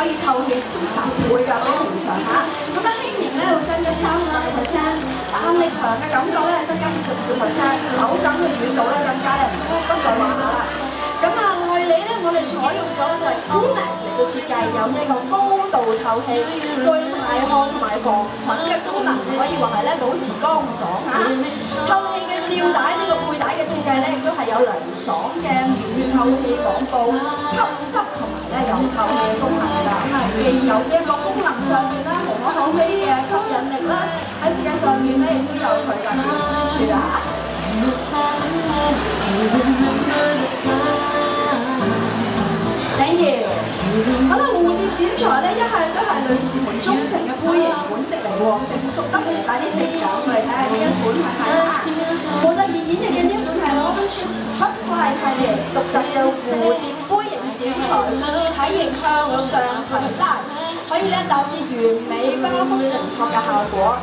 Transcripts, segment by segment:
可以透氣超10倍㗎，比平常嚇。咁樣輕盈咧會增加30%，彈力強嘅感覺咧增加20%，手感嘅軟度咧更加咧不在話下啦。咁啊內裏咧我哋採用咗就係 Coolmax 嚟到設計，有呢個高度透氣、具排汗同埋防菌嘅功能，可以話係咧保持乾爽嚇。透氣嘅吊帶呢個背帶嘅設計咧，亦都係有涼爽嘅免透氣廣告，吸濕同埋咧有透氣功能㗎。咁啊既有呢一個功能上面啦，無可厚非嘅吸引力啦，喺設計上面咧亦都有佢特別之處啊。Thank you。好啦，蝴蝶剪裁咧一向都係女士們鍾情嘅杯型款式嚟喎，成熟得嚟帶啲性感，我哋睇下呢一款係咪啦？模特兒演繹嘅呢一款係 Modern Chic Butterfly 系列獨特嘅蝴蝶杯型剪裁，順住體型向上提拉，可以咧達至完美包覆承托嘅效果。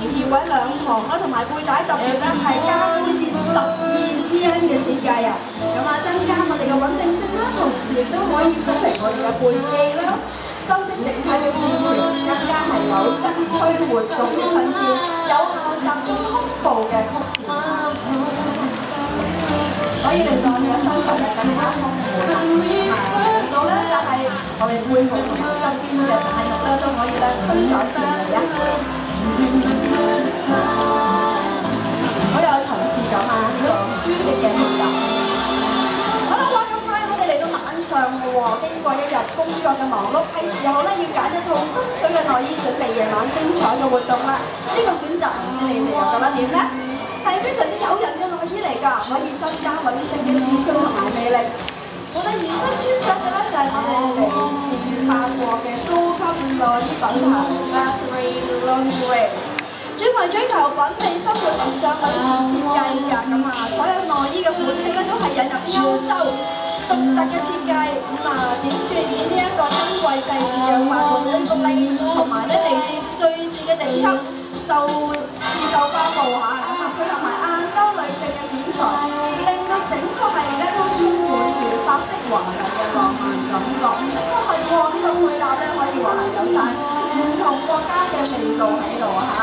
而吊位兩旁啦，同埋背帶特別咧係加高至12cm 嘅設計啊，咁啊增加我哋嘅穩定性啦，同時亦都可以保平我哋嘅背肌啦，修飾整體嘅線條，更加係有增推活動嘅襯照，有效集中胸部嘅曲線，可以令到我哋嘅身材咧更加豐滿啊！令到咧就係我哋背部同埋側邊嘅大肉咧都可以咧推上前嚟啊！好有層次感啊！呢個舒適嘅風格。好啦，話咁快，我哋嚟到晚上啦喎，經過一日工作嘅忙碌，係時候咧要揀一套心水嘅內衣，準備夜晚精彩嘅活動啦。呢個選擇唔知你哋又覺得點呢？係非常之誘人嘅內衣嚟㗎，可以增加女性嘅自信同埋魅力。我哋延伸穿着嘅咧就係我哋嚟自法國嘅高級內衣品牌 Battery Lingerie。專為追求品味生活時尚女士設計㗎，咁啊，所有內衣嘅款式咧都係引入優秀獨特嘅設計，咁啊點綴以呢一個珍貴細緻嘅花款呢個 lace 同埋咧嚟自瑞士嘅頂級刺繡花布嚇，咁啊配合埋亞洲女性嘅剪裁，令到整個系列咧都充滿住法式華麗嘅浪漫感覺。的確係喎，呢個配搭咧可以話係有晒唔同國家嘅味道喺度嚇。